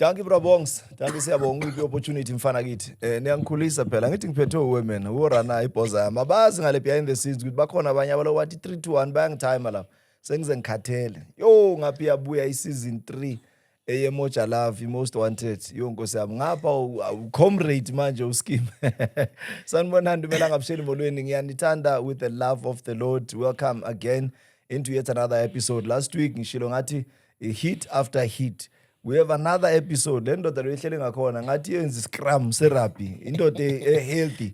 Dankie bro Bongs. Dankie siyabonga ukuphi opportunity mfana kithi. Niyangikhulisa phela ngithi ngiphethe women urana ibhoza yami. Abazi ngale behind the scenes ukuthi bakhona abanye abalo wathi 3-1 bayangithayima lapha. Sengize ngikhathele. Yo ngaphi yabuya iseason 3 eyeMoja Love Most Wanted. Yo nkosi yami ngapha comrade manje uSkim. Sanibonani dumela ngabusheli molweni ngiyanithanda with the love of the Lord. Welcome again into yet another episode. Last week ngishilo ngathi hit after hit. We have another episode. Le ndoda lehlele ngakhona ngathi yenza scrum therapy. Indoda healthy.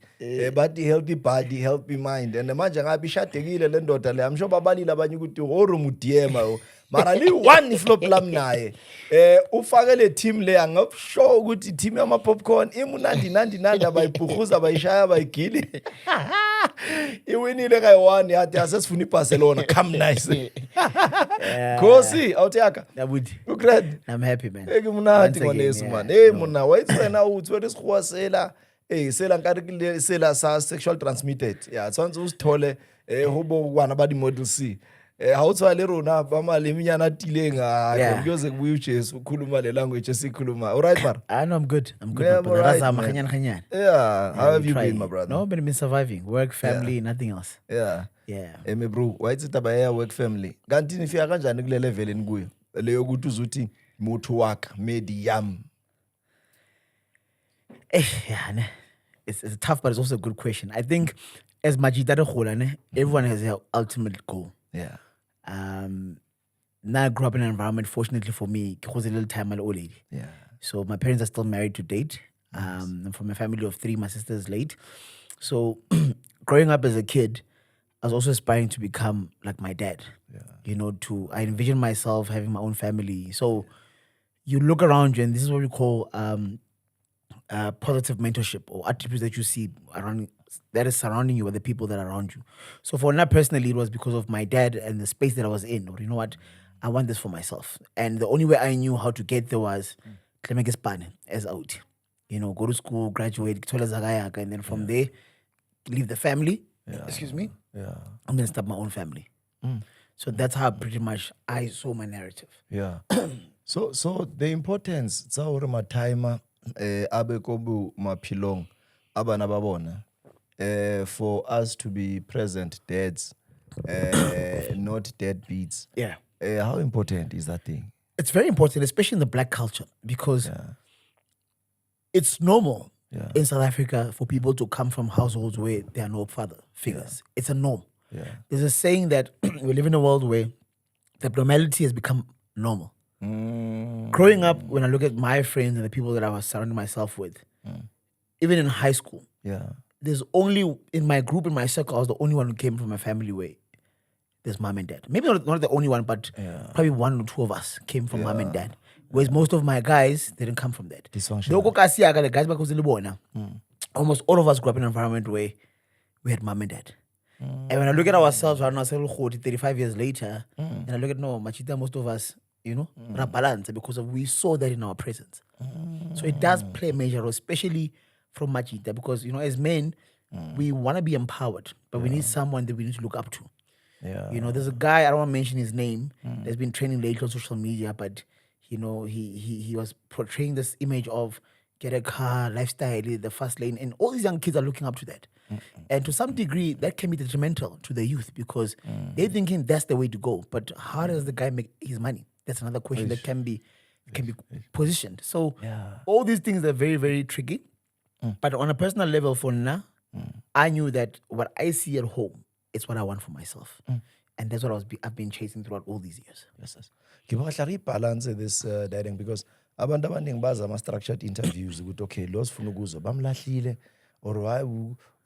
But healthy body, healthy mind. And manje ngabe ishadekile le ndoda le. I'm sure babalile abanye ukuthi orum DM mara li one flop lam naye. Ufake le team le angakusho ukuthi team yama popcorn imunandi abayibhukuza abayishaya abayigili. Iwinile kayi-1 yathi asesifuna iBarcelona come nice. Khosi awuthiyaka. Yabudi. Great. I'm happy man. Ngimnandi ngonesu man. Hey mona wayitsena uthi wena sikhuwasela sela nkarikile sela sa sexual transmitted. Yeah, sonke usithole hobo kwana badi model C. Hawuthiwa le rona bamali iminyana atile ngayo kuyoze kubuye uJesu ukhuluma le language esikhuluma. All right bar? I know I'm good. Yeah, But that's khanyana. Yeah, how have you been my brother? No, but I've been surviving. Work, family, nothing else. Yeah. Yeah. Bro, wayithi taba ya work family. Kanti nifika kanjani kule level enikuyo? Leyo ukuthi uzuthi muthu wakhe medium. Yeah, it's a tough but it's also a good question. I think as Majida everyone has their ultimate goal. Yeah. Now I grew up in an environment, fortunately for me, it was a little time, my old lady. Yeah. So my parents are still married to date. I'm from a family of 3, my sister's late. So growing up as a kid, I was also aspiring to become like my dad. Yeah. You know, I envision myself having my own family. So you look around you, and this is what we call positive mentorship or attributes that you see around that is surrounding you or the people that are around you. So for me personally, it was because of my dad and the space that I was in. Or you know what, I want this for myself. And the only way I knew how to get there was as out. You know, go to school, graduate, and then from there, leave the family. Yeah. Excuse me. Yeah. And then start my own family. So that's how pretty much I saw my narrative. Yeah. So the importance tsa hore ma timer abe kobu maphilong abana babona for us to be present dads not deadbeats. Yeah. How important is that thing? It's very important, especially in the black culture, because it's normal in South Africa for people to come from households where there are no father figures. It's a norm. Yeah. There's a saying that we live in a world where the normality has become normal. Growing up, when I look at my friends and the people that I was surrounding myself with, even in high school, there's only, in my group, in my circle, I was the only one who came from a family where there's mom and dad. Maybe not the only one, but probably 1 or 2 of us came from mom and dad. Whereas most of my guys didn't come from that. Dysfunctional. The guys, almost all of us grew up in an environment where we had mom and dad. And when I look at ourselves, 35 years later, and I look at Machida, most of us, you know, balance because we saw that in our presence. So it does play a major role, especially from Machida, because, you know, as men, we want to be empowered, but we need someone that we need to look up to. Yeah. You know, there's a guy, I don't want to mention his name, that's been training lately on social media, but, you know, he was portraying this image of get a car, lifestyle, the fast lane, and all these young kids are looking up to that. And to some degree, that can be detrimental to the youth because they're thinking that's the way to go. But how does the guy make his money? That's another question that can be positioned. So all these things are very, very tricky. But on a personal level, for now, I knew that what I see at home is what I want for myself. And that's what I've been chasing throughout all these years. Yes. Give balance this dating because abantu abaningi baza ama structured interviews ukuthi okay lo sifuna ukuzo bamlahlile or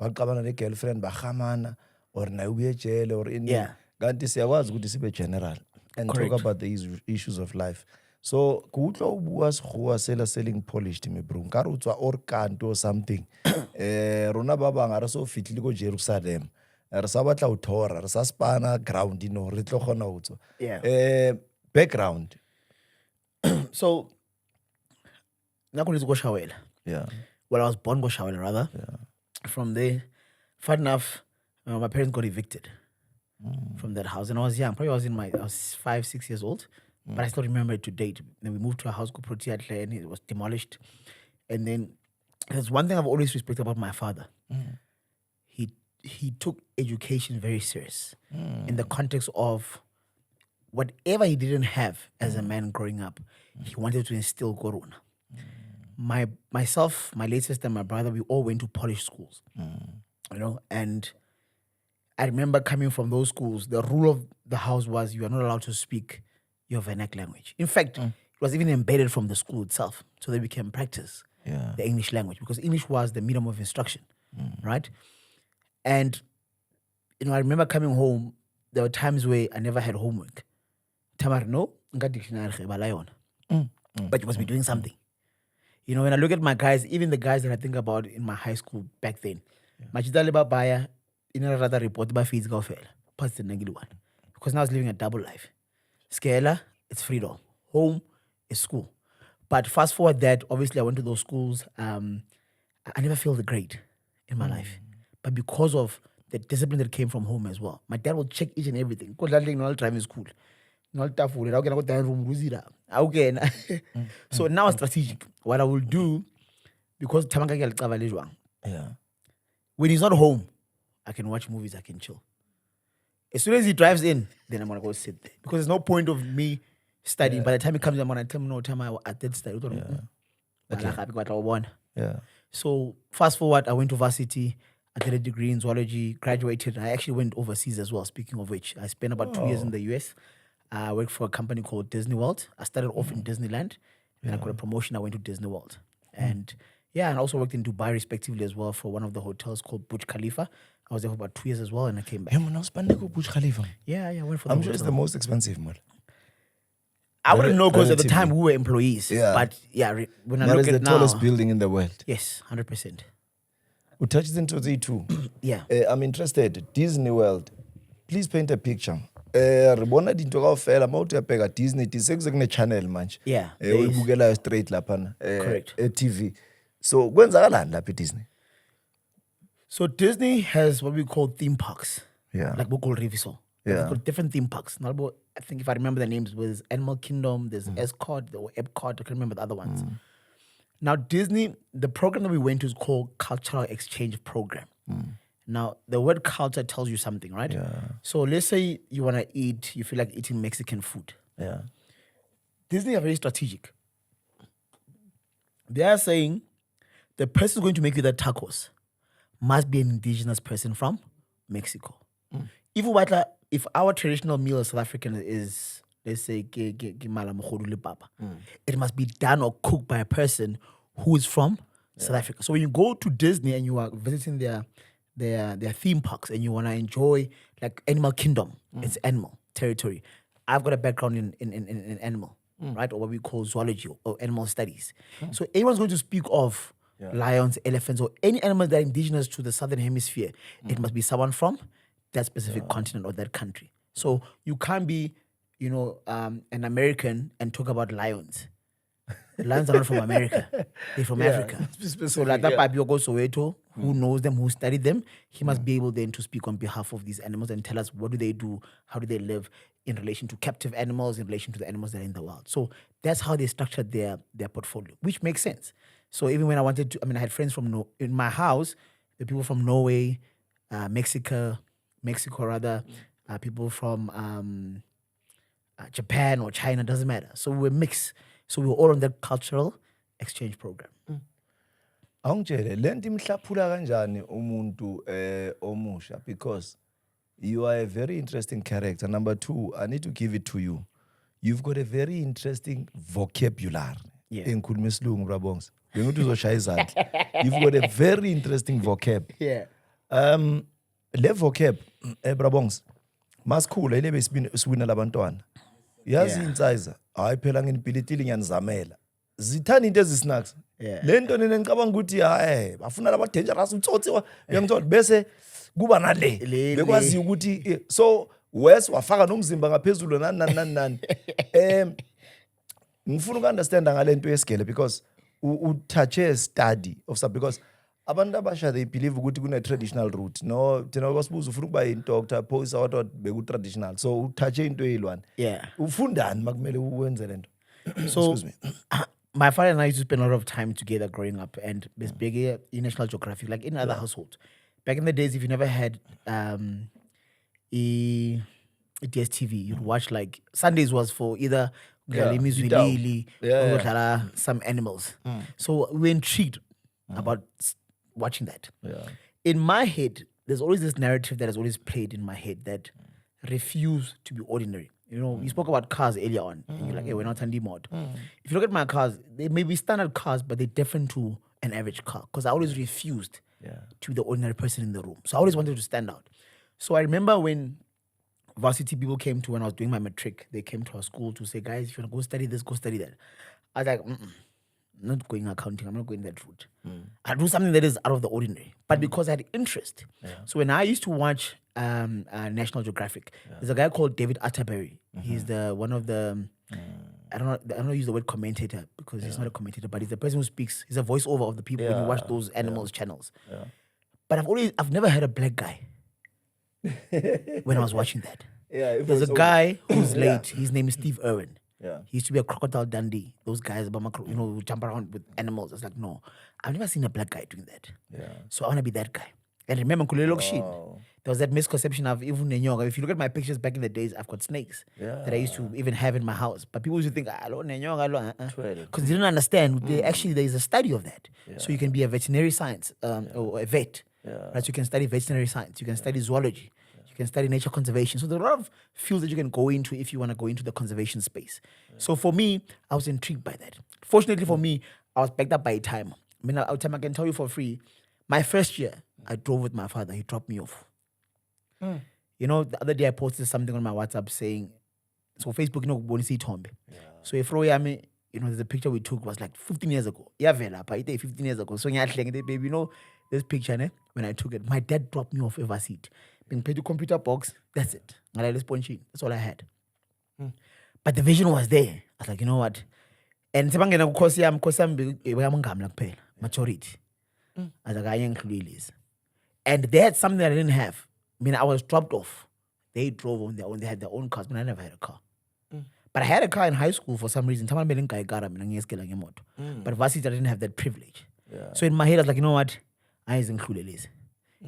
waqabana ne girlfriend bahamana or na uye jail or in kanti siyakwazi ukuthi sibe general and talk about the issues of life. So kutlo ubuwa sigwa sela selling polished me bro nkare utswa or kanto or something rona ba banga re so fitlile go Jerusalem re sa batla o thora re sa spana ground no re tlo gona utswa background. So Shawela. Yeah. Well, I was born Shawela rather. Yeah. From there, fun enough, my parents got evicted from that house, and I was young. Probably I was 5, 6 years old. but I still remember it to date. Then we moved to a house called Proteatle and it was demolished. And then there's one thing I've always respected about my father. He took education very serious in the context of whatever he didn't have as a man growing up, he wanted to instill Koruna. Myself, my late sister, and my brother, we all went to Polish schools. You know, and I remember coming from those schools, the rule of the house was you are not allowed to speak your vernacular language. In fact, it was even embedded from the school itself, so that we can practice the English language, because English was the medium of instruction, right? And, you know, I remember coming home, there were times where I never had homework. Tamar, no, but you must be doing something. You know, when I look at my guys, even the guys that I think about in my high school back then, Machida Leba Baya, in a rather report about fees go fail. Past the negative one. Because now I was living a double life. Scalar, it's freedom. Home is school. But fast forward that, obviously I went to those schools. I never felt the grade in my life. But because of the discipline that came from home as well. My dad will check each and everything. Because that thing, no driving is cool. No tough food. I go down room, okay. So now it's strategic. What I will do, because when he's not home, I can watch movies, I can chill. As soon as he drives in, then I'm gonna go sit there. Because there's no point of me studying. By the time he comes in, I'm gonna tell him no time I did study. Yeah. So fast forward, I went to varsity. I did a degree in zoology, graduated. I actually went overseas as well, speaking of which. I spent about 2 years in the US. I worked for a company called Disney World. I started off in Disneyland. And I got a promotion. I went to Disney World. And and I also worked in Dubai respectively as well for one of the hotels called Burj Khalifa. I was there for about 2 years as well and I came back. I Went for the I'm sure it's hotel. the most expensive one. I wouldn't know because at the relatively. time we were employees. Yeah. But when I That look is at the now, tallest building in the world. yes, 100%. We touched into the two. Yeah. I'm interested. Disney World. Please paint a picture. Ribona dinto kaofela mawuthi uyabheka Disney sekune channel manje. Yeah, there is. Uyibukela straight lapha Correct. TV. So kwenzakalani lapha Disney? So Disney has what we call theme parks. Yeah. Like we call Reviso. Yeah. We've got different theme parks. Now, I think if I remember the names, there's Animal Kingdom, there's Epcot, or Epcot, I can't remember the other ones. Now, Disney, the program that we went to is called Cultural Exchange Program. Now, the word culture tells you something, right? Yeah. So let's say you want to eat, you feel like eating Mexican food. Yeah. Disney are very strategic. They are saying the person going to make you the tacos must be an indigenous person from Mexico. If our traditional meal as South African is, let's say, mala mogodu le papa, it must be done or cooked by a person who is from South Africa. So when you go to Disney and you are visiting their theme parks and you want to enjoy like Animal Kingdom, it's animal territory. I've got a background in animal, right? Or what we call zoology or animal studies. So anyone's going to speak of lions, elephants, or any animal that are indigenous to the southern hemisphere, it must be someone from that specific continent or that country. So you can't be, an American and talk about lions. The lions are not from America. They're from Africa. So like that Papio goes Soweto, who knows them, who studied them, he must be able then to speak on behalf of these animals and tell us what do they do, how do they live in relation to captive animals, in relation to the animals that are in the wild. So that's how they structured their portfolio, which makes sense. So even when I had friends from in my house, the people from Norway, Mexico rather, people from Japan or China, doesn't matter. So we're mixed. So we were all on that cultural exchange program. Awungitshele lento imhlaphula kanjani umuntu omusha, because you are a very interesting character. Number two, I need to give it to you. You've got a very interesting vocabulary. Yeah. Engikhuluma isilungu Rabongs. Bengithi uzoshaya izandla. You've got a very interesting vocab. Yeah. Le vocab Brabongs masikhula ile besibina labantwana. Yazi insiza hayi phela nginibhilitile ngiyanizamela. Zithanda into ezisnacks. Lento nina ngicabanga ukuthi bafuna laba dangerous utsotsi uyangithola bese kuba nale. Bekwazi ukuthi so Wes wafaka nomzimba ngaphezulu nani. Ngifuna ukunderstand ngalento yesigele because utouche study of stuff, because abantu abasha they believe ukuthi kune-traditional route. No, thina kwasibuza ufuna ukuba yini-doctor, phoyisa what beku-traditional. So uthatshe into eyilwane. Yeah. Ufundani makumele uwenze le nto? So, Excuse me. my father and I used to spend a lot of time together growing up, and it's big in National Geographic, like in other households. Back in the days, if you never had DSTV, you'd watch like Sundays was for either Galimi Zwilili or Dlala some animals. So we were intrigued about watching that. Yeah. In my head, there's always this narrative that has always played in my head that refuse to be ordinary. You know, you spoke about cars earlier on, and you're like, hey, we're not on mod. If you look at my cars, they may be standard cars, but they're different to an average car because I always refused to be the ordinary person in the room. So I always wanted to stand out. So I remember when varsity people came to when I was doing my matric, they came to our school to say, guys, if you want to go study this, go study that. I was like, I'm not going accounting, I'm not going that route. I'll do something that is out of the ordinary. But because I had interest. So when I used to watch National Geographic, there's a guy called David Atterbury. He's the one of the I don't use the word commentator because he's not a commentator, but he's the person who speaks. He's a voiceover of the people when you watch those animals channels. But I've never had a black guy when I was watching that. There's a guy who's late. His name is Steve Irwin. He used to be a Crocodile Dundee. Those guys, who jump around with animals. I was like, no, I've never seen a black guy doing that. So I want to be that guy. And remember, Kulelo Shin, there was that misconception of even Nenyoga. If you look at my pictures back in the days, I've got snakes that I used to even have in my house. But people used to think, because they didn't understand. There is a study of that. So you can be a veterinary science or a vet. Right? So you can study veterinary science. You can study zoology. You can study nature conservation. So there are a lot of fields that you can go into if you want to go into the conservation space. So for me, I was intrigued by that. Fortunately for me, I was backed up by a timer. I mean, I can tell you for free, my first year, I drove with my father. He dropped me off. You know, the other day I posted something on my WhatsApp saying, so Facebook, Bonisi Tombe. So if Royame, there's a picture we took was like 15 years ago. Yeah, 15 years ago. So baby, this picture, when I took it, my dad dropped me off ever seat. Being paid to computer box, that's it. That's all I had. But the vision was there. I was like, you know what? And maturity. I was like, I include this. And they had something that I didn't have. I mean, I was dropped off. They drove on their own. They had their own cars, but I never had a car. But I had a car in high school for some reason. But varsity, I didn't have that privilege. So in my head, I was like, you know what? I is included this.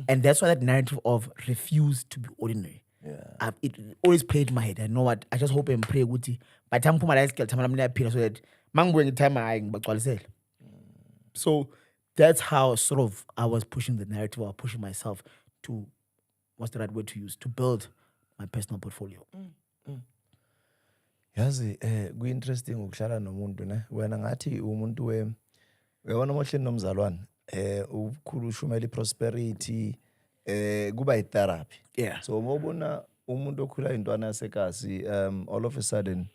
And that's why that narrative of refuse to be ordinary. It always played in my head. I know what? I just hope and pray with you. By the time I so that so that's how sort of I was pushing the narrative or pushing myself to, what's the right word to use, to build my personal portfolio. Yazi ku-interesting ukuhlala nomuntu ne wena ngathi umuntu uyabona mohleni nomzalwane ukhulu ushumela prosperity kuba i-therapy. So mawubona umuntu okhula intwana yasekasi all of a sudden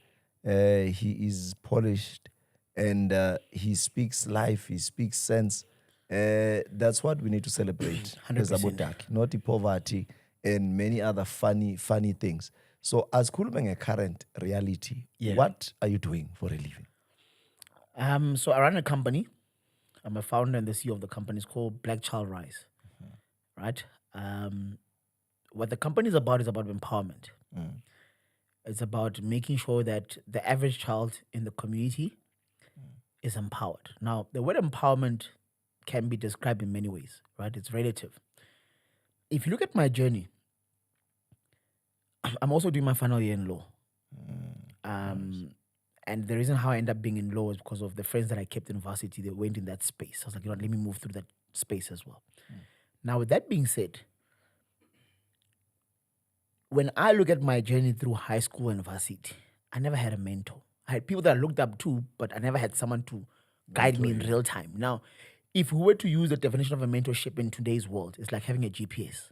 he is polished and he speaks life, he speaks sense. That's what we need to celebrate as Abodaki, not the poverty and many other funny things. So as Khulume current reality, what are you doing for a living? So I run a company. I'm a founder and the CEO of the company. It's called Black Child Rise. Right? What the company is about empowerment. It's about making sure that the average child in the community is empowered. Now, the word empowerment can be described in many ways, right? It's relative. If you look at my journey, I'm also doing my final year in law. And the reason how I end up being in law is because of the friends that I kept in varsity. They went in that space. I was like, let me move through that space as well. Now, with that being said, when I look at my journey through high school and varsity, I never had a mentor. I had people that I looked up to, but I never had someone to guide me in real time. Now, if we were to use the definition of a mentorship in today's world, it's like having a GPS.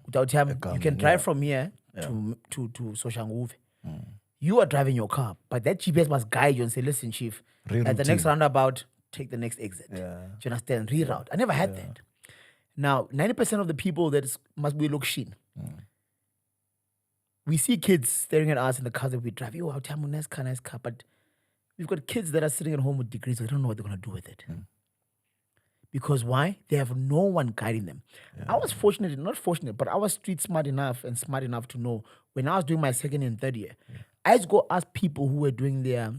Without him, you can drive from here to Soshanguve. You are driving your car, but that GPS must guide you and say, listen, chief, at the next roundabout, take the next exit. Do you understand? Reroute. I never had that. Now, 90% of the people that must be look shin. We see kids staring at us in the cars that we drive. Yo, nice car. But we've got kids that are sitting at home with degrees. So they don't know what they're going to do with it. Because why? They have no one guiding them. I was fortunate, not fortunate, but I was street smart enough and smart enough to know when I was doing my second and third year, I used to go ask people who were doing their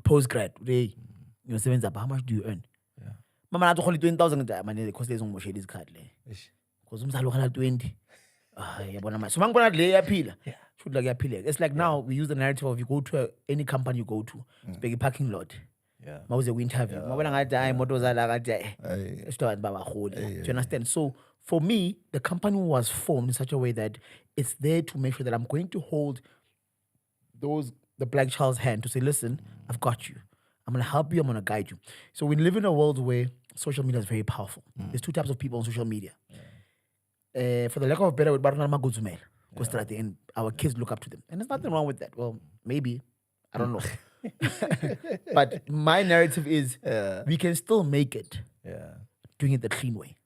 postgrad, they, how much do you earn? Mama, I only 20,000 because there's no this card. Because I'm 20. So I'm going to it's like now we use the narrative of you go to any company you go to, it's a parking lot. Yeah. Was a interview. Do you understand? So for me, the company was formed in such a way that it's there to make sure that I'm going to hold the black child's hand to say, listen, I've got you. I'm going to help you. I'm going to guide you. So we live in a world where social media is very powerful. There's two types of people on social media. For the lack of a better word, and our kids look up to them. And there's nothing wrong with that. Well, maybe. I don't know. But my narrative is we can still make it doing it the clean way.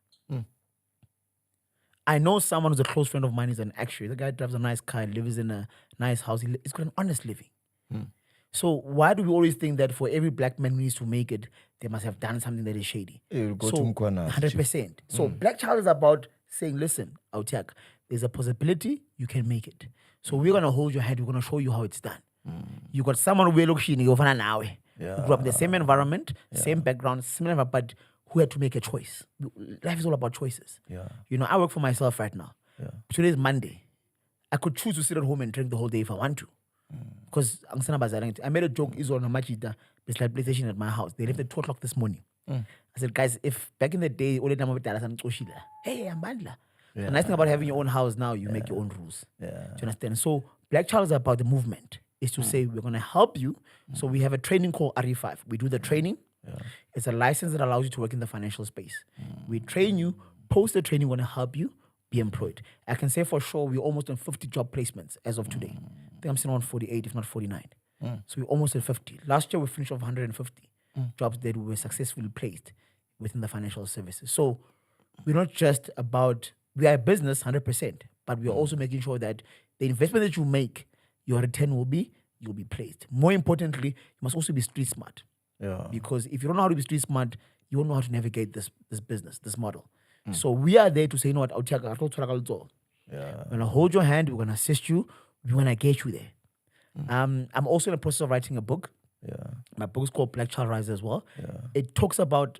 I know someone who's a close friend of mine is an actuary. The guy drives a nice car, lives in a nice house. He's got an honest living. So why do we always think that for every black man who needs to make it, they must have done something that is shady? Go to So Mkwana. 100%. So Black Child is about saying, listen, Autiak, there's a possibility you can make it. So we're going to hold your hand. We're going to show you how it's done. You got someone who grew up in the same environment, same background, similar, but who had to make a choice. Life is all about choices. You know, I work for myself right now. Today is Monday. I could choose to sit at home and drink the whole day if I want to. Because I made a joke, Israel and Machida, it's like PlayStation at my house. They left at 2 o'clock this morning. I said, guys, if back in the day, hey, I'm Bandla. The nice thing about having your own house now, you make your own rules. Do you understand? So Black Child is about the movement. Is to say, we're going to help you. So we have a training called RE5. We do the training. It's a license that allows you to work in the financial space. We train you. Post the training, we're going to help you be employed. I can say for sure we're almost on 50 job placements as of today. I think I'm still on 48, if not 49. So we're almost at 50. Last year we finished off 150 jobs that we were successfully placed within the financial services. So we're not just about, we are a business 100%, but we are also making sure that the investment that you make, your return will be, you'll be placed. More importantly, you must also be street smart. Because if you don't know how to be street smart, you won't know how to navigate this business, this model. So we are there to say, you know what, we're going to hold your hand, we're going to assist you, we're going to get you there. I'm also in the process of writing a book. My book is called Black Child Rise as well. It talks about,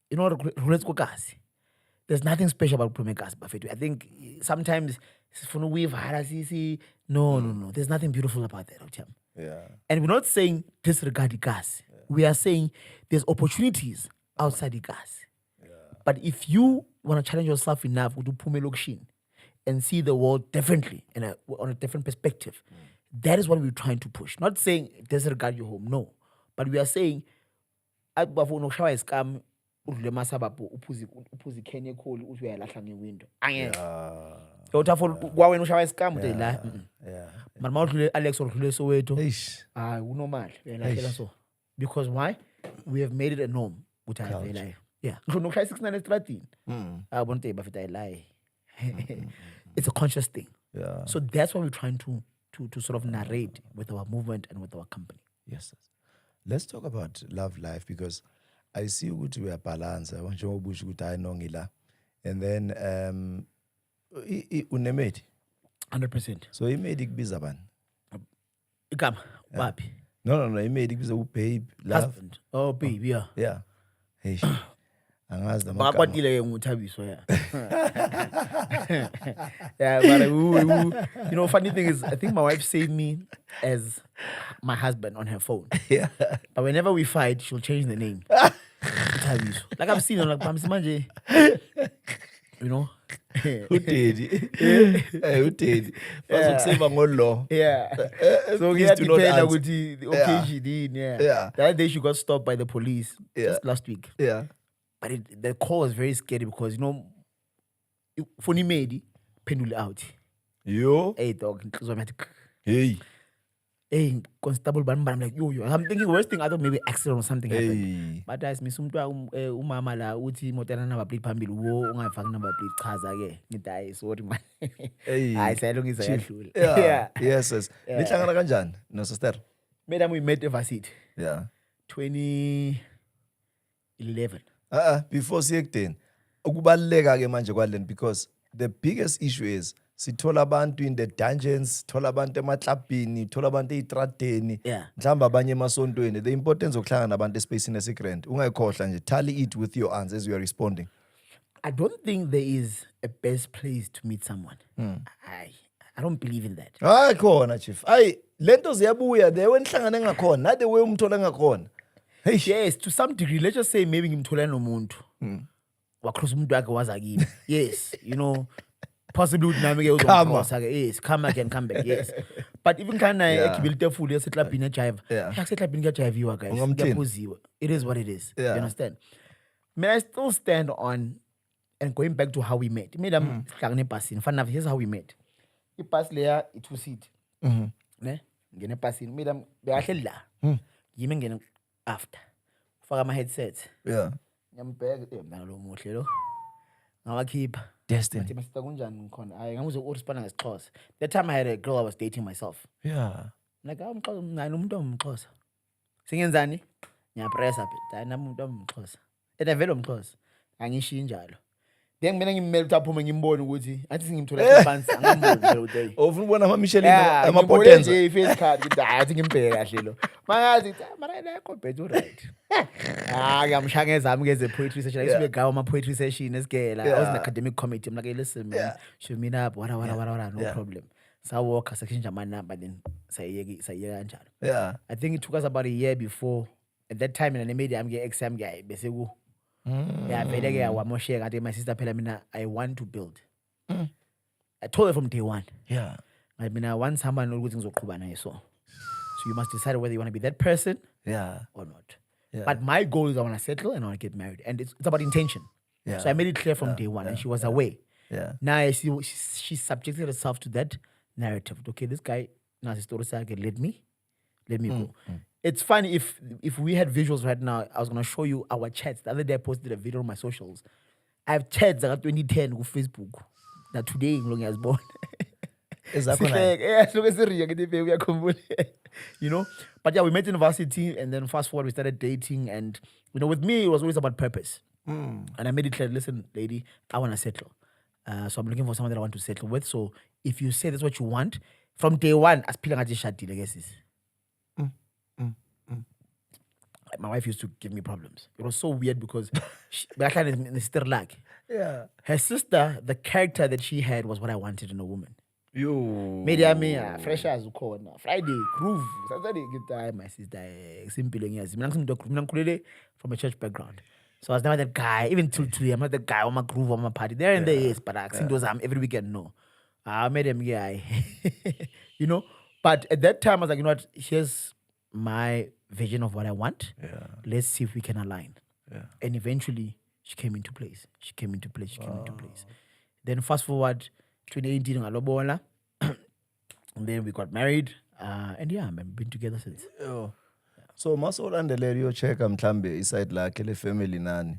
you know, there's nothing special about Promegas Buffet. I think sometimes no. There's nothing beautiful about that. And we're not saying disregard the gas. We are saying there's opportunities outside the gas. But if you want to challenge yourself enough to Pume Lokshin and see the world differently and on a different perspective, that is what we're trying to push. Not saying disregard your home, no. But we are saying uphuze Kenya call uthi uyalahla ngewindow angeke yothafola kwawena ushaya isikam uthi la mara mawudlule Alex udlule Soweto hayi unormal uyalahlela so because why we have made it a norm ukuthi ayivela ngisho nokushaya 69 estradini abonto bafita la it's a conscious thing so that's what we're trying to sort of narrate with our movement and with our company. Yes. Let's talk about love life because I see ukuthi we are balance. I want you to ukuthi hayi nongila. And then unemedi 100%. So imedi kubiza bani? Igama wapi? No, imedi kubiza babe, love. Husband. Oh, babe, yeah. Yeah. Hey. Angazi la magama. Bakwatile nguthabiso yeah. Yeah, but you know, funny thing is I think my wife saved me as my husband on her phone. Yeah. But whenever we fight, she'll change the name. Like I've seen her like Manje. You know? Who did? Who did? Yeah. So he had to pay the occasion. Yeah. The other day she got stopped by the police just last week. Yeah. But the call was very scary because, you know, funny made pendule out. Yo. Hey, dog. Hey. Hey, constable, but I'm like, yo. I'm thinking worst thing, I thought maybe accident or something happened. But as me sumtwa umama la uthi motela number plate phambili wo ungayifaki number plate chaza ke ngidayi sorry man. Hayi sayilungisa yadlula. Yeah. Yes. Nihlangana kanjani no sister? Madam we met ever seat. Yeah. 20 11. Before siyekudeni ukubaluleka ke manje kwaleni because the biggest issue is sithola abantu in the dungeons, sithola abantu emaklabhini, sithola abantu ey'tradeni, Yeah. mhlawumbe abanye emasontweni. The importance okuhlangana nabantu espacini esigrand. Ungayikhohlwa nje, tally it with your answers as you are responding. I don't think there is a best place to meet someone. I don't believe in that. Hayi khona chief. Hayi lento ziyabuya the way nihlangane ngakhona, not the way umthola ngakhona. Hey, Yes, to some degree. Let's just say maybe ngimthola nomuntu. Wakross umuntu wakhe waza kimi. Yes, you know, possibly ukuthi nami ke Karma. uzomkhosa ke. Yes, karma can come back. Yes. But even kana ekhibilite full yaseklabhini ejive. Yeah. Yaseklabhini kuyajiviwa guys. Ungamthini? Kuyaphuziwa. It is what it is. Yeah. You understand? May I still stand on and going back to how we met. Madam sihlangane ebhasini. Fana here's how we met. Ibhasi leya i-2 seat. Ne? Ngene ebhasini. Madam bekahleli la. Yimi ngene after. Ufaka ama headsets. yeah. Ngiyambheka mna lo muhle lo. Ngawakhipha. Destiny. Bathi masita kunjani khona? Hayi ngimuze uRespond ngesiXhosa. That time I had a girl I was dating myself. Yeah. Like umXhosa ngani umuntu omXhosa. Singenzani? Ngiyapressa bit. Hayi nami umuntu omXhosa. Eta vele umXhosa. Angishiyi njalo. Then mina ngimele ukuthi aphume ngimbone ukuthi athi singimthola phansi angamboni phela uday. Ufuna ukubona ama-Michelin Yeah, ama-potenza. nje i-face card ukuthi athi ngimbheke kahle lo. Mangazi mara la kompethu right. Ngiyamshaya ngezami ngeze poetry session. I used to be a guy on my poetry session esigela. I was in academic committee. I'm like, hey, listen man, show me up, what, no problem. So I walk section my number then sayiyeka kanjalo. Yeah. I think it took us about a year before. At that time in the media I'm exam guy bese ku. Yeah, vele ke wamosheka ati my sister phela mina I want to build. I told her from day one. Yeah. I mean, I want someone ukuthi ngizoqhubana naye so. So you must decide whether you want to be that person Yeah. or not. Yeah. But my goal is I want to settle and I want to get married. And it's about intention. Yeah. So I made it clear from day one and she was away. Yeah. Now I see she subjected herself to that narrative. Okay, this guy, now his story said, let me go. It's funny if we had visuals right now, I was going to show you our chats. The other day I posted a video on my socials. I have chats that got 2010 on Facebook. That today, long as born. You know, but yeah, we met in university and then fast forward we started dating, and you know, with me it was always about purpose. And I made it clear, listen lady, I want to settle, so I'm looking for someone that I want to settle with. So if you say that's what you want from day one, as pilang aja shadi, I guess is my wife used to give me problems. It was so weird because Yeah. her sister, the character that she had was what I wanted in a woman. You. Media me fresh as ukhona. Friday groove. Saturday good time my sister. Simple ngiyazi. Mina ngikhulele from a church background. So I was never that guy. Even till today, I'm not the guy on my groove on my party. There and there is, but I sing those every weekend. No, I made him guy. You know. But at that time, I was like, you know what? Here's my vision of what I want. Yeah. Let's see if we can align. Yeah. And eventually, she came into place. Then fast forward 2018, ngalobola. And then we got married. And yeah, I've been together since. Yo. So masolandelela uyochecka mhlambe iside lakhe le family nani.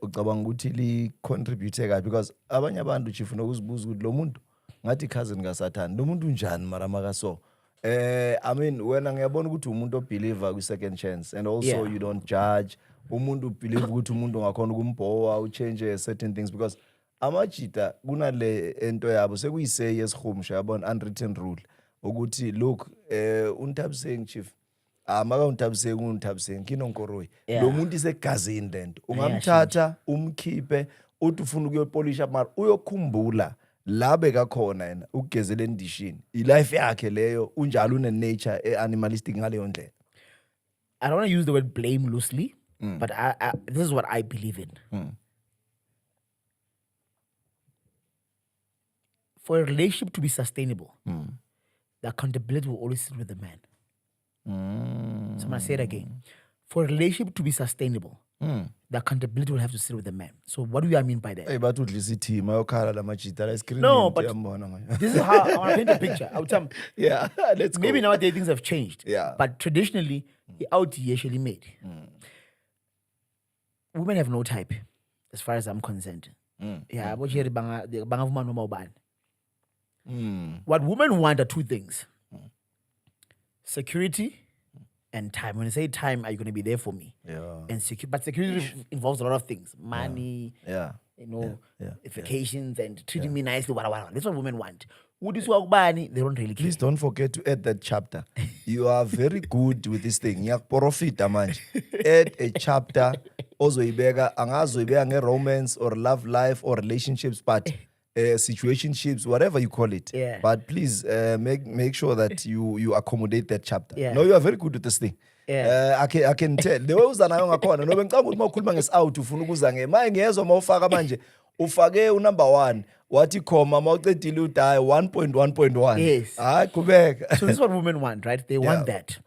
Ucabanga ukuthi li contribute kabi because abanye abantu chief nokuzibuza ukuthi lo muntu ngathi cousin kaSathane lo muntu unjani mara makaso. I mean wena ngiyabona ukuthi umuntu obeliever ku second chance and also you don't judge. Umuntu believe ukuthi umuntu ngakhona ukumbhowa uchange certain things because amajita kunale ento yabo sekuyisay esihumsha yabona unwritten rule ukuthi look uNthabiseng chief maka uNthabiseng kinonkoroyi lo muntu isegazini lento ungamthatha umkhiphe uthi ufuna ukuyopolisha mara uyokhumbula la bekakhona yena ukugezela endishini ilife yakhe leyo unjalo une nature animalistic ngaleyo ndlela. I don't want to use the word blame loosely, but this is what I believe in. For a relationship to be sustainable, the accountability will always sit with the man. So I'm going to say it again. For a relationship to be sustainable, the accountability will have to sit with the man. So what do I mean by that? Hey, but udlisa team ayokhala la majita la screen. No, but this is how I want to paint a picture. I would tell yeah, let's go. maybe nowadays things have changed. Yeah. But traditionally, the out usually made. Women have no type, as far as I'm concerned. Yeah, but here what women want are two things: security and time. When I say time, are you going to be there for me? Yeah. And but security involves a lot of things: money, Yeah. vacations, and treating me nicely. Whatever. That's what women want. They don't really care. Please don't forget to add that chapter. You are very good with this thing. Profita manje. Add a chapter. Also, angazoibeka romance or love life or relationships, but situationships, whatever you call it. Yeah. But please make sure that you accommodate that chapter. Yeah. No, you are very good with this thing. Yeah. I can tell. The way uzanayo ngakhona no bengicanga ukuthi mawukhuluma ngesi-out ufuna ukuza maye ngiyezwa mawufaka manje ufake unumber 1 wathi khoma mawucedile udayi 1.1.1. Yes. Hayi qhubeka. So this is what women want, right? They want that.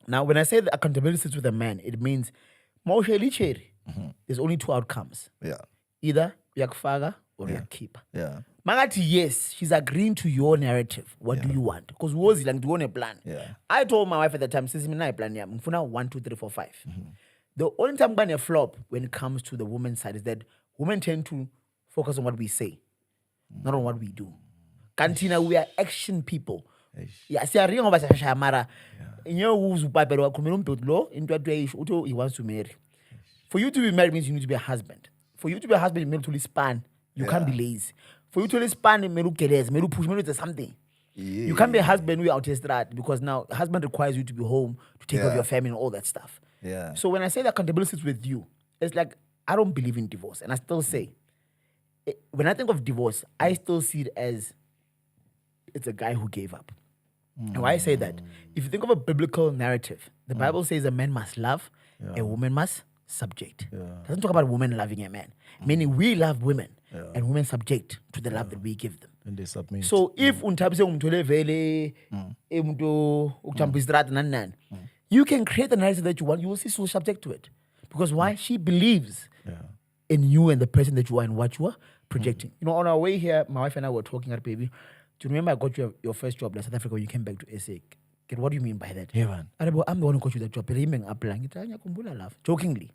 Now, when I say the accountability sits with a man, it means there's only 2 outcomes. Yeah. Either uyakufaka or uyakhipha. Yeah. Magathi, yes, she's agreeing to your narrative. What do you want? Because wozi like do a plan. Yeah. I told my wife at the time, since I plan yam, ngifuna 1, 2, 3, 4, 5. The only time I'm flop when it comes to the women's side is that women tend to focus on what we say, not on what we do. Kantina, we are action people. Yeah, see, I ring over Mara. You know who's he wants to marry. For you to be married means you need to be a husband. For you to be a husband, you need to span. You can't be lazy. For you to span, you need to push, you need to something. Yeah. You can't be a husband without a strat because now husband requires you to be home to take care of your family and all that stuff. Yeah. So when I say that accountability is with you, it's like I don't believe in divorce, and I still say when I think of divorce, I still see it as it's a guy who gave up. And why I say that? If you think of a biblical narrative, the Bible says a man must love, a woman must subject. It doesn't talk about women loving a man, meaning we love women and women subject to the love that we give them. And they submit. So if unthabise vele umuntu ukujamba istrata nani, you can create the narrative that you want. You will see she'll subject to it. Because why? She believes in you and the person that you are and what you are projecting. You know, on our way here, my wife and I were talking at baby. Do you remember I got you your first job in South Africa when you came back to SA? What do you mean by that? Yeah, man. I'm the one who got you that job. Jokingly.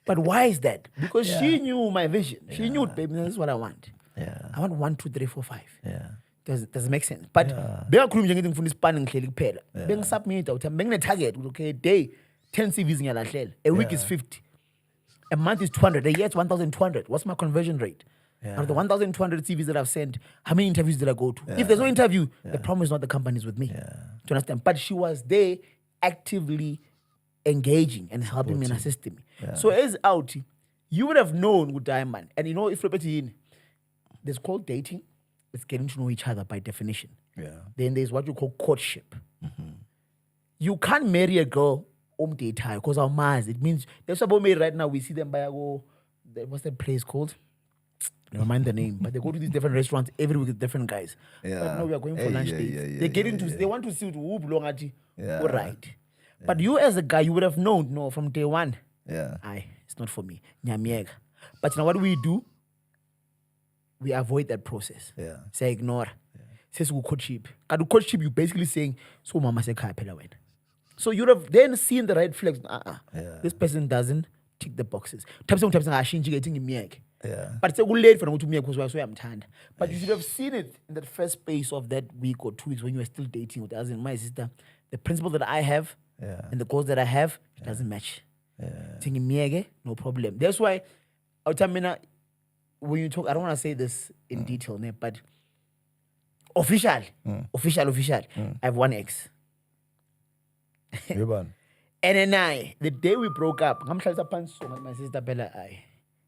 But why is that? Because she knew my vision. She knew, baby, this is what I want. Yeah. I want 1, 2, 3, 4, 5. Yeah. Does it make sense? But bengakhuluma nje ngithi ngifuna ispanning kuhleli kuphela. Bengisubmit uthi bengine target okay day 10 CVs ngiyalahlela. A week is 50. A month is 200. A year is 1,200. What's my conversion rate? Out of the 1,200 CVs that I've sent, how many interviews did I go to? If there's no interview, the problem is not the companies with me. Do you understand? But she was there actively engaging and helping me and assisting me. So as out, you would have known with Diamond. And you know, if there's called dating, it's getting to know each other by definition. Yeah. Then there's what you call courtship. You can't marry a girl because our Mars. It means that's about me right now. We see them by what's that place called? Never mind the name, but they go to these different restaurants every week with different guys. Yeah. But now we are going for lunch dates. They get into they want to see who belong at you. All right. But you as a guy, you would have known, no, from day one. Yeah. It's not for me. Nyamiega. But you know what we do? We avoid that process. Yeah. Say ignore. Says we courtship. Kadu courtship, you basically saying, so mama say kaya phela wena. So you'd have then seen the red flags. This person doesn't tick the boxes. Yeah. But it's too late for them to me because I'm tired. But you should have seen it in that first space of that week or 2 weeks when you were still dating with us and my sister. The principle that I have and the goals that I have doesn't match. No problem. That's why when you talk, I don't want to say this in detail, but official, I have one ex. And then the day we broke up, I'm trying to punch my sister Bella.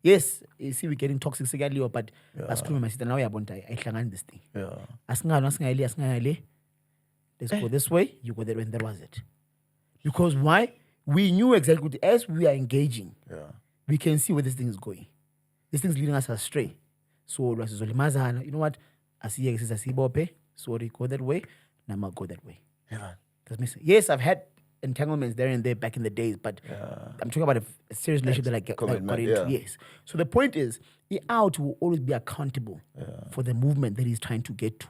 Yes, you see, we're getting toxic, but I screw my sister now. I hang this thing. Let's go this way, you go there, and that was it. Because why? We knew exactly as we are engaging, we can see where this thing is going. This thing's leading us astray. So, you know what? I see sorry, go that way. Now go that way. Yes, I've had entanglements there and there back in the days, but I'm talking about a serious relationship that I got into. Yes. So the point is, the out will always be accountable for the movement that he's trying to get to.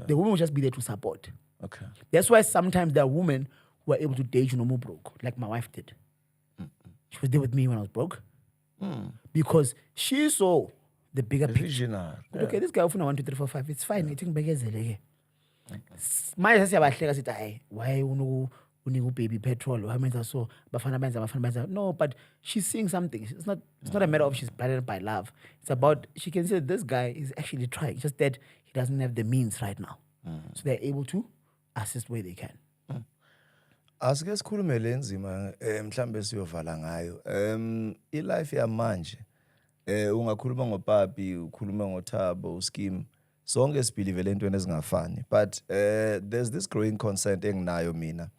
The woman will just be there to support. Okay. That's why sometimes there are women who are able to date you no more broke, like my wife did. She was there with me when I was broke. Because she saw the bigger picture. Okay, this guy often 1, 2, 3, 4, 5. It's fine. I think begezele. My sister was like, why uningu baby petrol, so bafana benza. No, but she's seeing something. It's not a matter of she's blinded by love. It's about she can see that this guy is actually trying, just that he doesn't have the means right now. So they're able to assist where they can. Asike sikhulume lenzima mhlambe siyovala ngayo. I-life yamanje ungakhuluma ngopapi, ukhuluma ngoThabo, uSkim. Sonke sibelieve lentweni ezingafani. But there's this growing concern enginayo mina.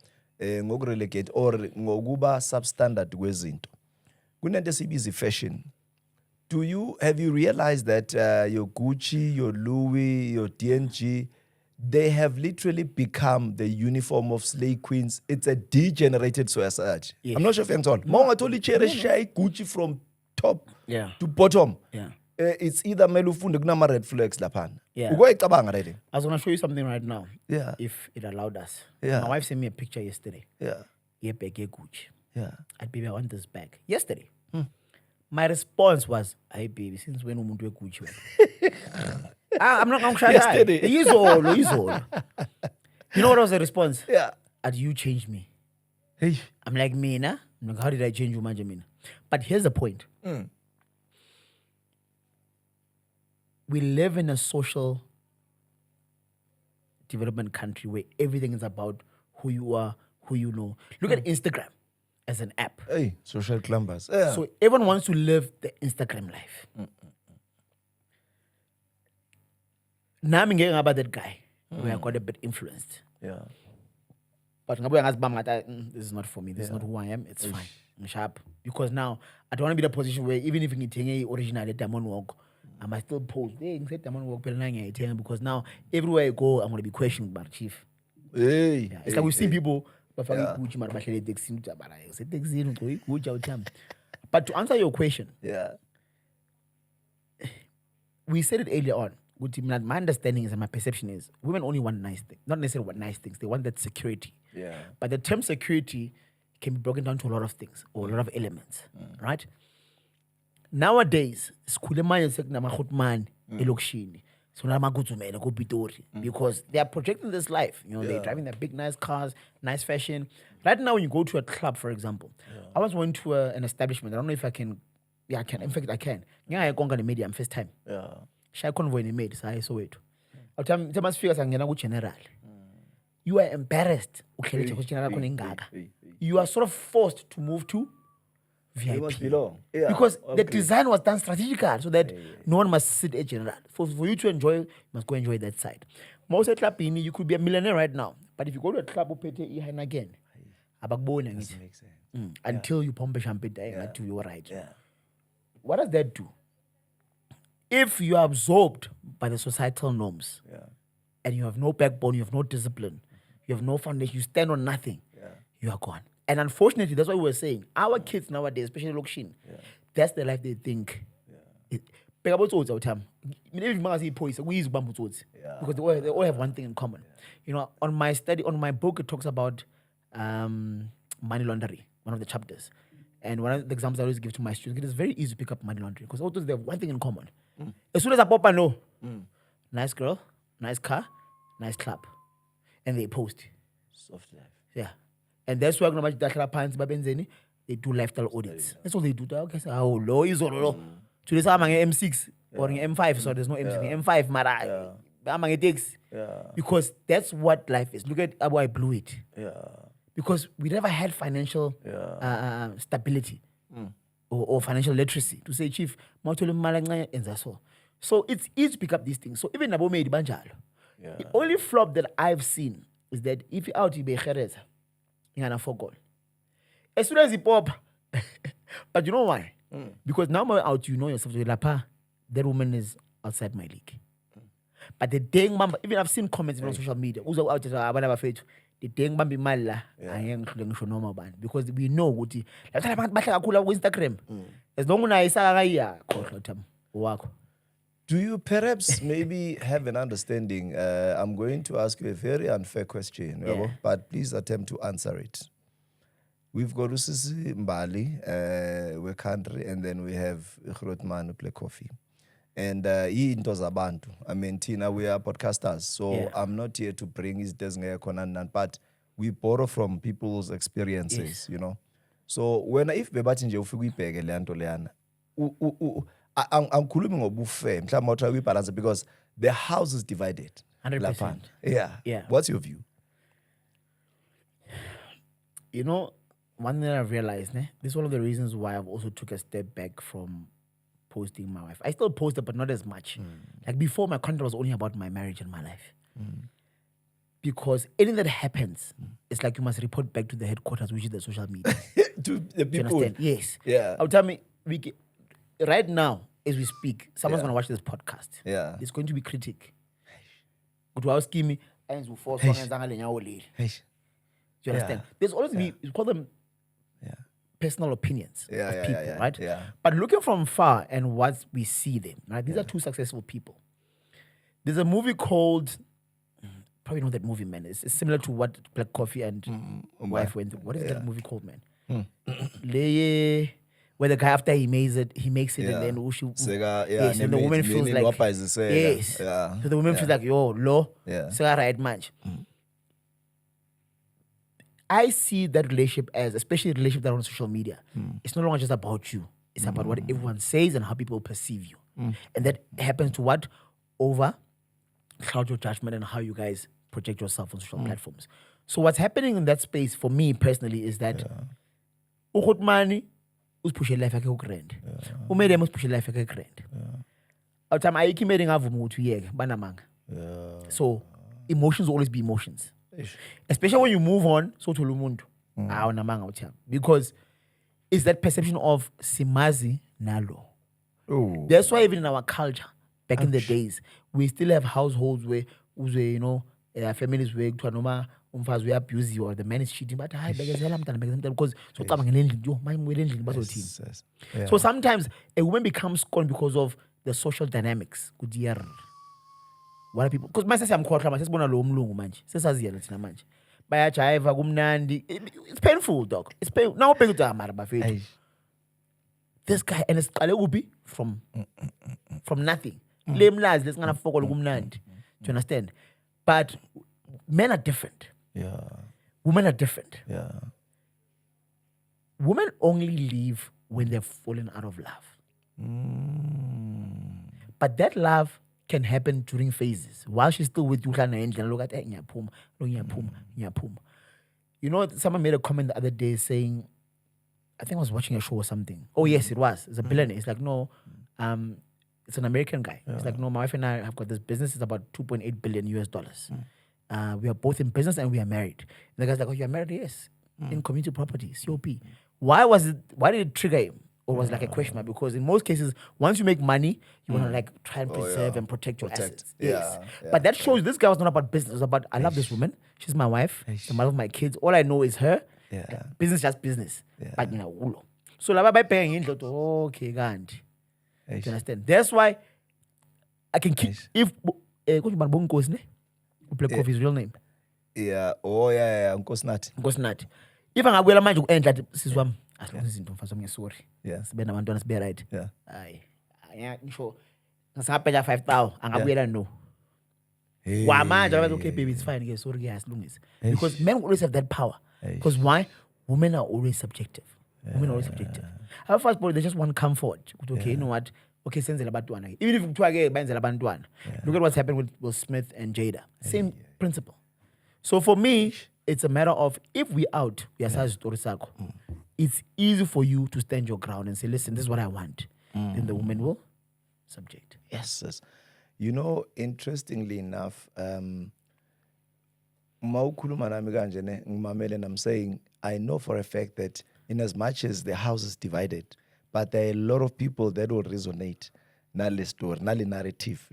Ngokurelegate or ngokuba substandard kwezinto. Kunento esibiza fashion. Have you realized that your Gucci, your Louis, your DNG, they have literally become the uniform of slave queens? It's a degenerated society. Yes. I'm not sure if you're told. Monga toli cherish Gucci from top to bottom. Yeah. It's either melufunde kunama red flags lapana. Yeah. Ugoyicabanga already. I was going to show you something right now. Yeah. If it allowed us. Yeah. My wife sent me a picture yesterday. Yeah. Yeah, bag Gucci. Yeah. Baby, I want this bag. Yesterday. My response was, "Hey baby, since when umuntu we Gucci?" I'm not going to try Yesterday. He's all. You know what was the response? Yeah. And you changed me. Hey. I'm like, Mina. I'm like, how did I change you, manje mina? But here's the point. We live in a social development country where everything is about who you are, who you know. Look at Instagram as an app. Hey, social clumbers. Yeah. So everyone wants to live the Instagram life. Now I'm getting about that guy where I got a bit influenced. Yeah. But this is not for me. This is not who I am. It's fine. I'm sharp. Because now I don't want to be in a position where even if you take a original diamond walk, I might still post. Hey, diamond walk, because now everywhere I go, I'm going to be questioned by the chief. Hey. Yeah. It's like we've seen people but to answer your question, Yeah. we said it earlier on. My understanding is and my perception is women only want nice things. Not necessarily want nice things. They want that security. Yeah. But the term security can be broken down to a lot of things or a lot of elements. Right? Nowadays, because they are projecting this life. You know, they're driving their big, nice cars, nice fashion. Right now, when you go to a club, for example, I once went to an establishment. I don't know if I can. Yeah, I can. In fact, I can. Yeah, I can't media. I'm first time. Yeah. Shy convoy in made, so I saw it. General. You are embarrassed. You are sort of forced to move to It must VIP. belong. Yeah. Because the design was done strategically so that no one must sit at general. For you to enjoy, you must go enjoy that side. Most of the club, you could be a millionaire right now. But if you go to a club, again, Doesn't make sense. until you pump a champagne until you're right. Yeah. What does that do? If you are absorbed by the societal norms and you have no backbone, you have no discipline, you have no foundation, you stand on nothing, you are gone. And unfortunately, that's what we were saying. Our kids nowadays, especially Lokshin, that's the life they think. Because they all have one thing in common. You know, on my book, it talks about money laundering, one of the chapters. And one of the examples I always give to my students, it is very easy to pick up money laundering because all those they have one thing in common. As soon as I pop, I know. Nice girl, nice car, nice club. And they post. Soft life. Yeah. And that's why they do lifestyle audits. That's all they do. Okay, so how low is all low. Today I'm M6 or M5, so there's no M6. M5, Mara. I'm X. Because that's what life is. Look at how I blew it. Yeah. Because we never had financial stability or financial literacy to say, Chief, and that's all. So it's easy to pick up these things. So even Nabo made Banjalo. The only flop that I've seen is that if you're out, you be Jerez, you're gonna forget. As soon as you pop, but you know why? Because now I'm out, you know yourself, that woman is outside my league. But the dang mamba, even I've seen comments on social media, who's out the dang bambi mala, because we know what Instagram. As long as I Do you perhaps maybe have an understanding? I'm going to ask you a very unfair question, but please attempt to answer it. We've got Usisi Mbali, we country, and then we have Grootman who play coffee. And he into Zabantu. I mean, Tina, we are podcasters, so I'm not here to bring his desk, but we borrow from people's experiences, you know. So when if bebathi nje ufika uyibheke le nto leyana angikhulumi ngobufe mhlawumbe utry ukuyibalance because the house is divided 100%. laphana. Yeah. What's your view? You know, one thing I've realized, this is one of the reasons why I've also took a step back from posting my wife. I still post it, but not as much. Like before, my content was only about my marriage and my life. Because anything that happens, it's like you must report back to the headquarters, which is the social media. To the Do you people. understand? Yes. Yeah. I'll tell me, right now, as we speak, someone's going to watch this podcast. Yeah. There's going to be critic. But I was scheming, and so forth, and Eish. do you understand? There's always we call them personal opinions of people, right? Yeah. But looking from far and what we see them, right? These are two successful people. There's a movie called, probably know that movie, man. It's similar to what Black Coffee and wife went through. What is that movie called, man? Where the guy after he makes it, and then yes, and the woman feels like yes. So the woman feels like lo, right match. I see that relationship as, especially the relationship that are on social media, it's no longer just about you. It's about what everyone says and how people perceive you. And that happens to what? Over cloud your judgment and how you guys project yourself on social platforms. So what's happening in that space for me personally is that money push life like a grand. Must push life like a grand. At time I keep making banamang. So emotions will always be emotions. Especially when you move on, so to Lumundu. Because it's that perception of Simazi Nalo. That's why even in our culture, back in the days, we still have households where families where we abuse you or the man is cheating, but because so sometimes a woman becomes scorned because of the social dynamics. What are people? Because my sister, I'm quite it's painful, dog. It's painful. Now, this guy and it's from nothing. Let's gonna focus do you understand? But men are different. Yeah. Women are different. Yeah. Women only leave when they've fallen out of love. But that love can happen during phases. While she's still with you, look at you know, someone made a comment the other day saying, I think I was watching a show or something. Oh yes, it was. It's a billionaire. It's like, no, it's an American guy. It's like, no, my wife and I have got this business. It's about $2.8 billion US. We are both in business and we are married. And the guy's like, oh, you're married? Yes. In community property, COP. Why did it trigger him? Or was it like a question mark? Because in most cases, once you make money, you want to like try and preserve and protect your assets. Yes. But that shows this guy was not about business. It was about, I love this woman. She's my wife. The mother of my kids. All I know is her. Like, business, just business. But so by paying into okay, Gandhi. Do you understand? That's why I can keep if Black Coffee's real name. Yeah. Oh yeah. Nkosinathi. If angabuyela manje ku-endla siswami asihlonze izinto mfana wami sorry. Yeah. Sibe nabantwana sibe right. Yeah. Hayi. Ngisho ngisaphela 5,000 angabuyela no. Manje bathi okay baby it's fine sorry asilungise. Because men always have that power. Because why? Women are always subjective. Women are always subjective. Our first boy they just want comfort. Okay, you know what? Okay, senzela abantwana. Even if kuthiwa ke bayenzela abantwana. Look at what's happened with Will Smith and Jada. Same principle. So for me, it's a matter of if we out, we are story circle. It's easy for you to stand your ground and say, listen, this is what I want. Then the woman will subject. Yes. You know, interestingly enough, I'm saying I know for a fact that in as much as the house is divided, but there are a lot of people that will resonate nale story, nale narrative,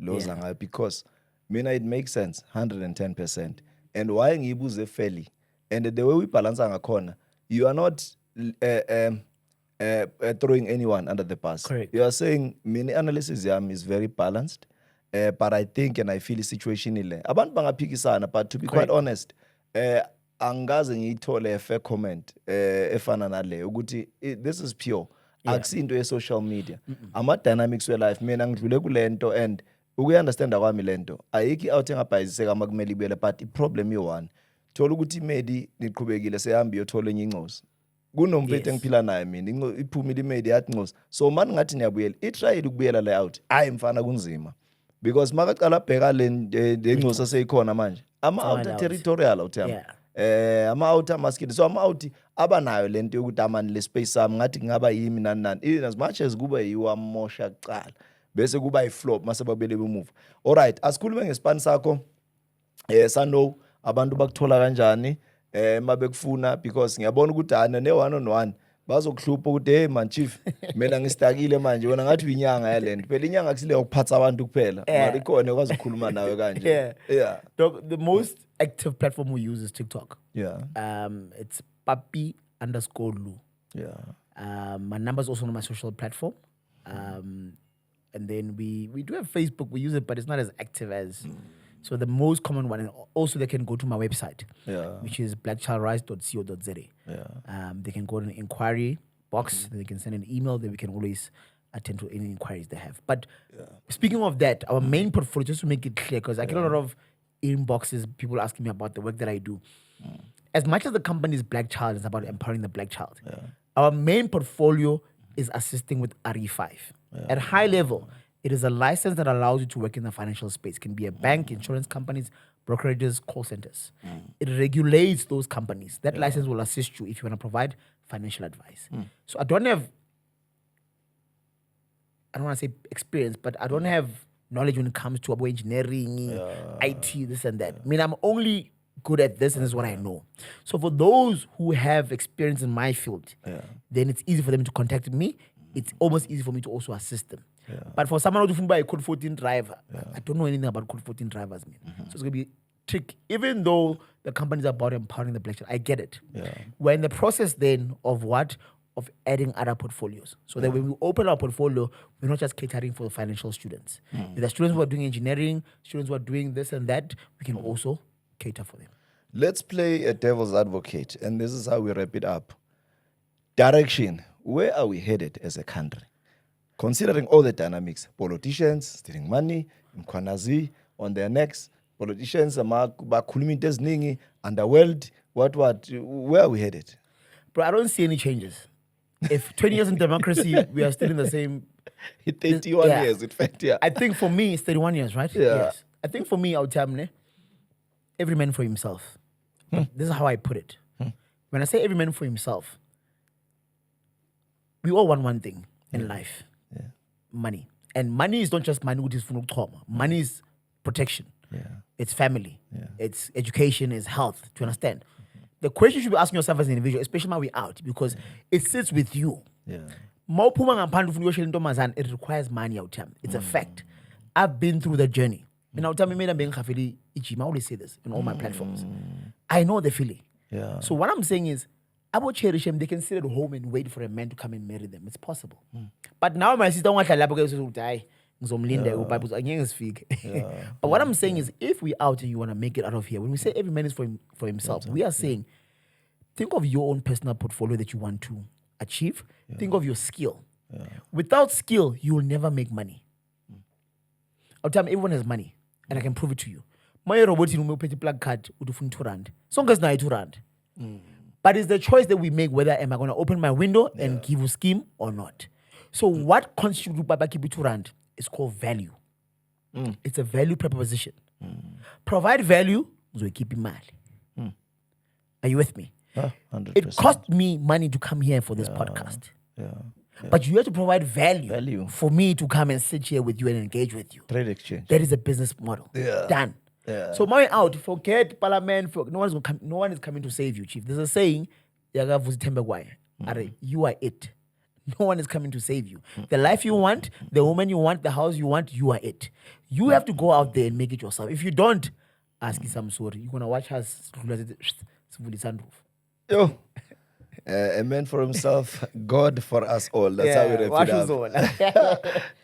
because it makes sense 110%. And why ngibuze fairly, and the way we balance our corner, you are not throwing anyone under the bus. Correct. You are saying many analysis is very balanced, but I think and I feel the situation ile. Abantu bangaphikisana, but to be quite honest, angaze ngiyithole a fair comment efana nale ukuthi this is pure. Akusinto ye-social media. Ama-dynamics we-life, mina ngidlule kulento and ukuyi-understanda kwami lento ayikho i-out engabhayiziseka uma kumele ibuyele, but i-problem yo-one thola ukuthi imedi niqhubekile sehamba iyothola enye incosi kunomfethu engiphila naye mina iphumile imedi yathi incosi so manje ngathi niyabuyela i-try ukubuyela layout hayi mfana kunzima because makaqala abheka le incosi seyikhona manje ama-outer territorial uthiyama ama-outer maskini so ama-out abanayo lento yokuthi amani le space sami ngathi kungaba yimi nani nani as much as kuba yiwo amosha kuqala bese kuba i-flop mase babele bemuva alright asikhulume ngesipani sakho sano abantu bakuthola kanjani mabekufuna because ngiyabona ukuthi ana ne-1 on 1 bazokuhlupha ukuthi hey man chief mina ngistakile manje wena ngathi uyinyanga yalento phela inyanga kusile ukuphatha abantu kuphela mari khona ukwazi ukukhuluma nawe kanje the most active platform we use is TikTok. It's papi_lu. My number's also on my social platform. And then we do have Facebook, we use it, but it's not as active as so the most common one. And also they can go to my website, which is blackchildrise.co.za. They can go to an inquiry box, they can send an email, then we can always attend to any inquiries they have. But speaking of that, our main portfolio, just to make it clear, because I get a lot of inboxes, people asking me about the work that I do. As much as the company is Black Child, it's about empowering the Black child. Our main portfolio is assisting with RE5. At high level, it is a license that allows you to work in the financial space. It can be a bank, insurance companies, brokerages, call centers. It regulates those companies. That license will assist you if you want to provide financial advice. So I don't want to say experience, but I don't have knowledge when it comes to engineering, IT, this and that. I mean, I'm only good at this and this is what I know. So for those who have experience in my field, then it's easy for them to contact me. It's almost easy for me to also assist them. But for someone who's by a Code 14 driver, I don't know anything about Code 14 drivers, man. So it's going to be tricky. Even though the company's about empowering the Black child, I get it. We're in the process then of what? Of adding other portfolios. So that when we open our portfolio, we're not just catering for the financial students. If the students who are doing engineering, students who are doing this and that, we can also cater for them. Let's play a devil's advocate, and this is how we wrap it up. Direction. Where are we headed as a country? Considering all the dynamics, politicians stealing money, mkwanazi on their necks, politicians bakhuluma into eziningi, underworld, what, where are we headed? Bro, I don't see any changes. If 20 years in democracy, we are still in the same... 31 years, in fact, I think for me, it's 31 years, right? Yes. I think for me, I'll tell you, every man for himself. This is how I put it. When I say every man for himself, we all want one thing in life. Money. And money is not just money, which is trauma. Money is protection. It's family. It's education, it's health. Do you understand? The question you should be asking yourself as an individual, especially when we're out, because it sits with you. It requires money out here. It's a fact. I've been through the journey. And I'll tell me, I always say this in all my platforms. I know the feeling. So what I'm saying is, about cherish them, they can sit at home and wait for a man to come and marry them. It's possible. But now my sister wants to die. But what I'm saying is, if we're out and you want to make it out of here, when we say every man is for himself, we are saying, think of your own personal portfolio that you want to achieve. Think of your skill. Without skill, you will never make money. I'll tell you, everyone has money, and I can prove it to you. My robot in my plug card would do 2 rand. Some guys now 2 rand. But it's the choice that we make whether am I going to open my window and give a scheme or not. So what constitutes Baba Kibi 2 rand is called value. It's a value proposition. Provide value, so keep it mad. Are you with me? 100%. It cost me money to come here for this podcast. But you have to provide value for me to come and sit here with you and engage with you. Trade exchange. That is a business model. Done. So my out, forget parliament. No one is coming to save you, chief. There's a saying, you are it. No one is coming to save you. The life you want, the woman you want, the house you want, you are it. You have to go out there and make it yourself. If you don't, ask you some sorry. You're gonna watch us. Yo. A man for himself, God for us all. That's how we wrap it up.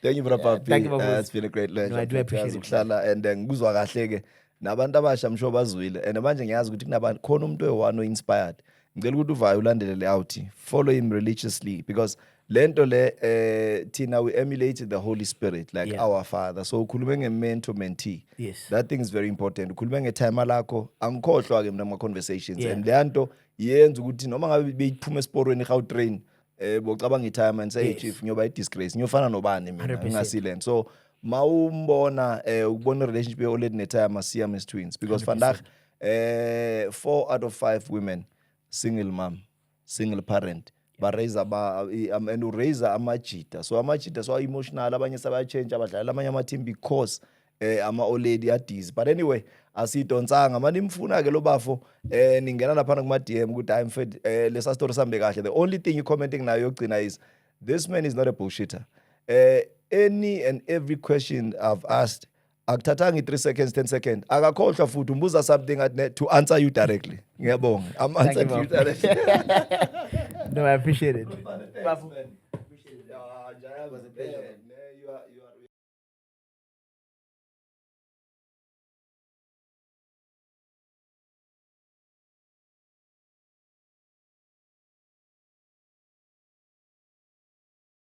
Thank you, Brother Papi. Thank you, It's been a great pleasure. No, I do appreciate it. And ngikuzwa kahle-ke nabantu abasha msho bazwile and manje ngiyazi ukuthi kunabantu khona umuntu oyi-1 o-inspired ngicela ukuthi uvayo ulandele le out, follow him religiously because lento le tina we emulated the Holy Spirit like Yeah. our Father. So ukhulume nge-mentor mentee. Yes. That thing is very important. Ukhulume ngetime lakho angikhohlwa ke mina ama conversations Yeah. and leyanto yenza ukuthi noma ngabe beyiphuma esporweni eGautrain bocabanga itime and say Yes. chief nyoba i-disgrace nyofana nobani mina 100%. ngingasilent. So mawumbona ukubona relationship ye-Oled netime Siamese twins because vandag 4 out of 5 women single mom, single parent. Baraise and raise amajita. So amajita so emotional abanye sabayachange abadlala amanye ama-team because ama-oledi adiz. But anyway, asidonsanga manje imfuna ke lo bafo ningena lapha kuma DM ukuthi I'm fed lesa story sambe kahle. The only thing you commenting nayo yogcina is this man is not a bullshitter. Any and every question I've asked akuthathanga 3 seconds 10 seconds akakhohlwa futhi umbuza something to answer you directly. Ngiyabonga. I'm Thank answering you, you Baba. directly. No, I appreciate it. Thanks, man. Appreciate it. Jaya was a pleasure.